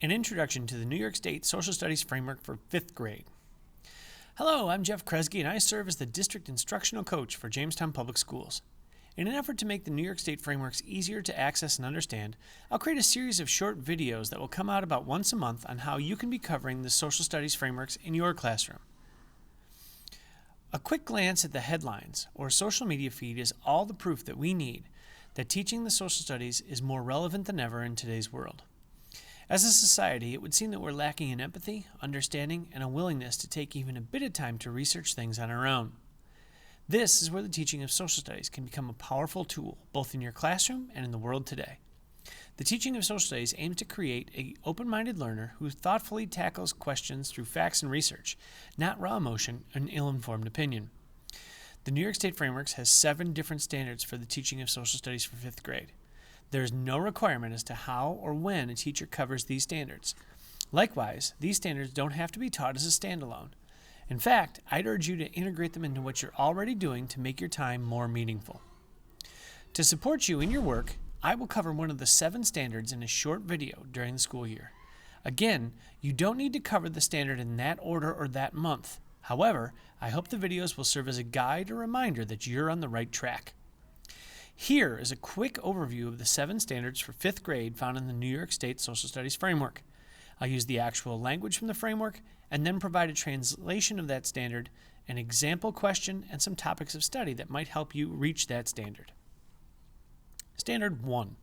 An Introduction to the New York State Social Studies Framework for 5th grade. Hello, I'm Jeff Kresge, and I serve as the District Instructional Coach for Jamestown Public Schools. In an effort to make the New York State frameworks easier to access and understand, I'll create a series of short videos that will come out about once a month on how you can be covering the social studies frameworks in your classroom. A quick glance at the headlines or social media feed is all the proof that we need that teaching the social studies is more relevant than ever in today's world. As a society, it would seem that we're lacking in empathy, understanding, and a willingness to take even a bit of time to research things on our own. This is where the teaching of social studies can become a powerful tool, both in your classroom and in the world today. The teaching of social studies aims to create an open-minded learner who thoughtfully tackles questions through facts and research, not raw emotion and ill-informed opinion. The New York State Frameworks has 7 different standards for the teaching of social studies for 5th grade. There is no requirement as to how or when a teacher covers these standards. Likewise, these standards don't have to be taught as a standalone. In fact, I'd urge you to integrate them into what you're already doing to make your time more meaningful. To support you in your work, I will cover one of the 7 standards in a short video during the school year. Again, you don't need to cover the standard in that order or that month. However, I hope the videos will serve as a guide or reminder that you're on the right track. Here is a quick overview of the 7 standards for 5th grade found in the New York State Social Studies Framework. I'll use the actual language from the framework and then provide a translation of that standard, an example question, and some topics of study that might help you reach that standard. Standard 1.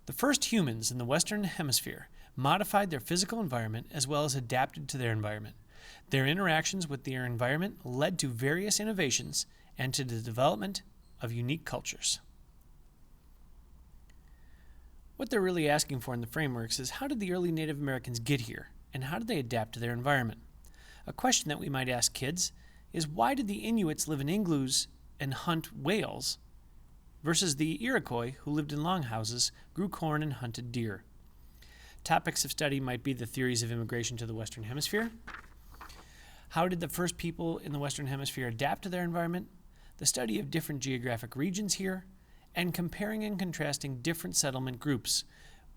The first humans in the Western Hemisphere modified their physical environment as well as adapted to their environment. Their interactions with their environment led to various innovations and to the development of unique cultures. What they're really asking for in the frameworks is, how did the early Native Americans get here, and how did they adapt to their environment? A question that we might ask kids is, why did the Inuits live in igloos and hunt whales versus the Iroquois, who lived in longhouses, grew corn, and hunted deer? Topics of study might be the theories of immigration to the Western Hemisphere. How did the first people in the Western Hemisphere adapt to their environment? The study of different geographic regions here, and comparing and contrasting different settlement groups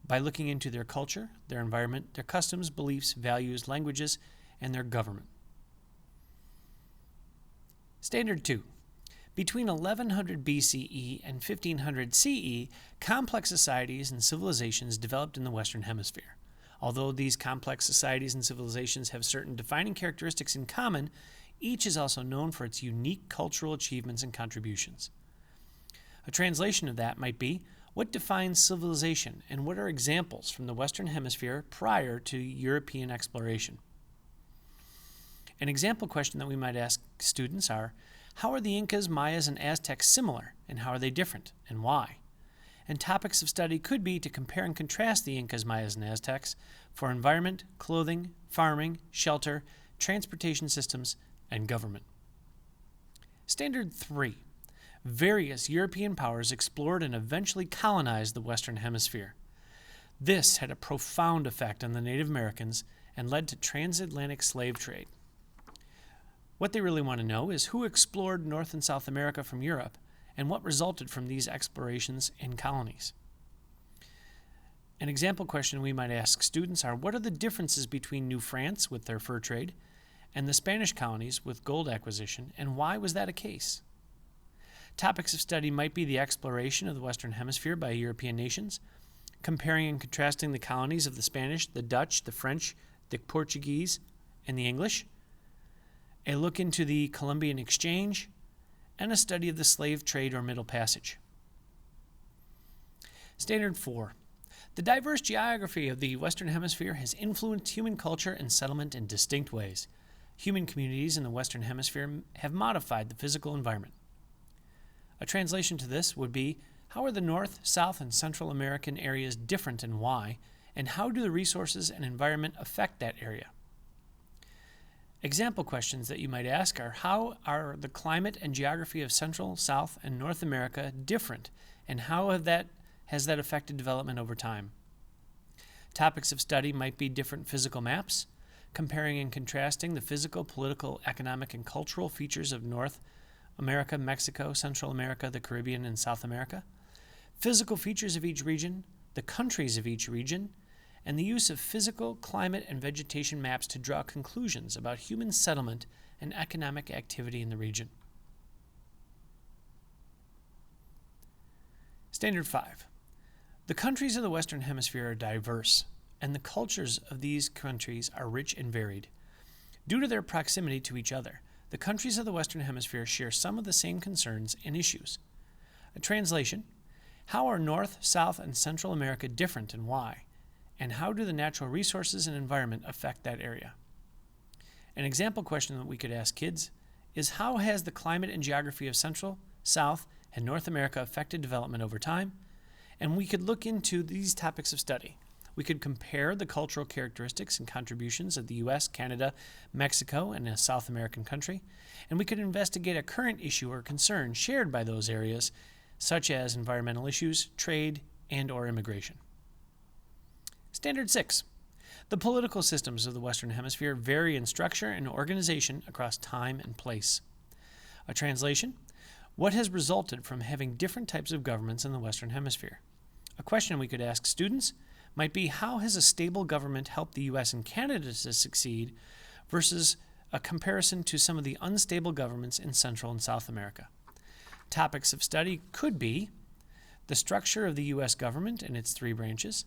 by looking into their culture, their environment, their customs, beliefs, values, languages, and their government. Standard 2. Between 1100 BCE and 1500 CE, complex societies and civilizations developed in the Western Hemisphere. Although these complex societies and civilizations have certain defining characteristics in common, each is also known for its unique cultural achievements and contributions. A translation of that might be, what defines civilization, and what are examples from the Western Hemisphere prior to European exploration? An example question that we might ask students are, how are the Incas, Mayas, and Aztecs similar, and how are they different, and why? And topics of study could be to compare and contrast the Incas, Mayas, and Aztecs for environment, clothing, farming, shelter, transportation systems, and government. Standard 3. Various European powers explored and eventually colonized the Western Hemisphere. This had a profound effect on the Native Americans and led to transatlantic slave trade. What they really want to know is who explored North and South America from Europe and what resulted from these explorations and colonies. An example question we might ask students are, what are the differences between New France with their fur trade and the Spanish colonies with gold acquisition, and why was that a case? Topics of study might be the exploration of the Western Hemisphere by European nations, comparing and contrasting the colonies of the Spanish, the Dutch, the French, the Portuguese, and the English, a look into the Columbian Exchange, and a study of the slave trade or Middle Passage. Standard 4. The diverse geography of the Western Hemisphere has influenced human culture and settlement in distinct ways. Human communities in the Western Hemisphere have modified the physical environment. A translation to this would be, how are the North, South, and Central American areas different and why, and how do the resources and environment affect that area? Example questions that you might ask are, how are the climate and geography of Central, South, and North America different, and how has that affected development over time? Topics of study might be different physical maps, comparing and contrasting the physical, political, economic, and cultural features of North America, Mexico, Central America, the Caribbean, and South America, physical features of each region, the countries of each region, and the use of physical, climate, and vegetation maps to draw conclusions about human settlement and economic activity in the region. Standard 5. The countries of the Western Hemisphere are diverse, and the cultures of these countries are rich and varied. Due to their proximity to each other, the countries of the Western Hemisphere share some of the same concerns and issues. A translation: how are North, South, and Central America different and why? And how do the natural resources and environment affect that area? An example question that we could ask kids is: how has the climate and geography of Central, South, and North America affected development over time? And we could look into these topics of study. We could compare the cultural characteristics and contributions of the U.S., Canada, Mexico, and a South American country, and we could investigate a current issue or concern shared by those areas, such as environmental issues, trade, and/or immigration. Standard 6. The political systems of the Western Hemisphere vary in structure and organization across time and place. A translation: what has resulted from having different types of governments in the Western Hemisphere? A question we could ask students might be: how has a stable government helped the U.S. and Canada to succeed versus a comparison to some of the unstable governments in Central and South America? Topics of study could be the structure of the U.S. government and its three branches.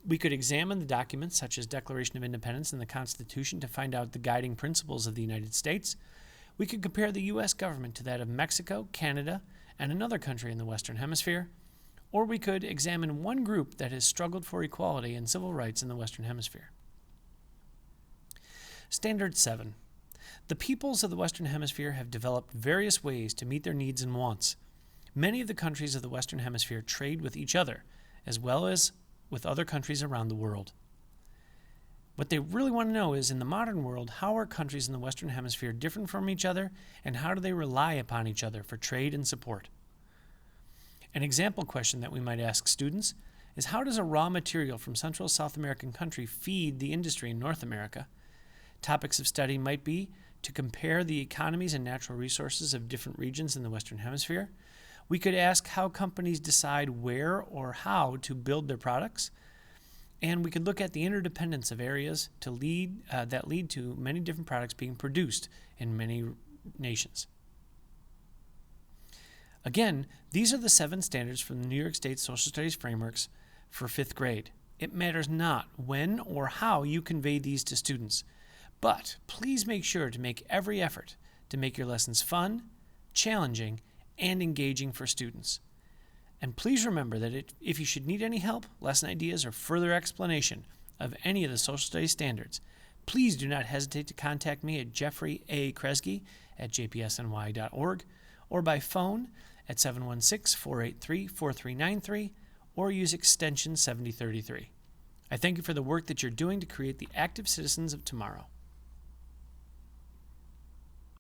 We could examine the documents such as Declaration of Independence and the Constitution to find out the guiding principles of the United States. We could compare the U.S. government to that of Mexico, Canada, and another country in the Western Hemisphere. Or we could examine one group that has struggled for equality and civil rights in the Western Hemisphere. Standard 7. The peoples of the Western Hemisphere have developed various ways to meet their needs and wants. Many of the countries of the Western Hemisphere trade with each other, as well as with other countries around the world. What they really want to know is, in the modern world, how are countries in the Western Hemisphere different from each other, and how do they rely upon each other for trade and support? An example question that we might ask students is: how does a raw material from Central South American country feed the industry in North America? Topics of study might be to compare the economies and natural resources of different regions in the Western Hemisphere. We could ask how companies decide where or how to build their products. And we could look at the interdependence of areas that lead to many different products being produced in many nations. Again, these are the 7 standards from the New York State Social Studies frameworks for 5th grade. It matters not when or how you convey these to students, but please make sure to make every effort to make your lessons fun, challenging, and engaging for students. And please remember that if you should need any help, lesson ideas, or further explanation of any of the social studies standards, please do not hesitate to contact me at jeffreyaKresge@jpsny.org or by phone at 716-483-4393 or use extension 7033. I thank you for the work that you're doing to create the active citizens of tomorrow.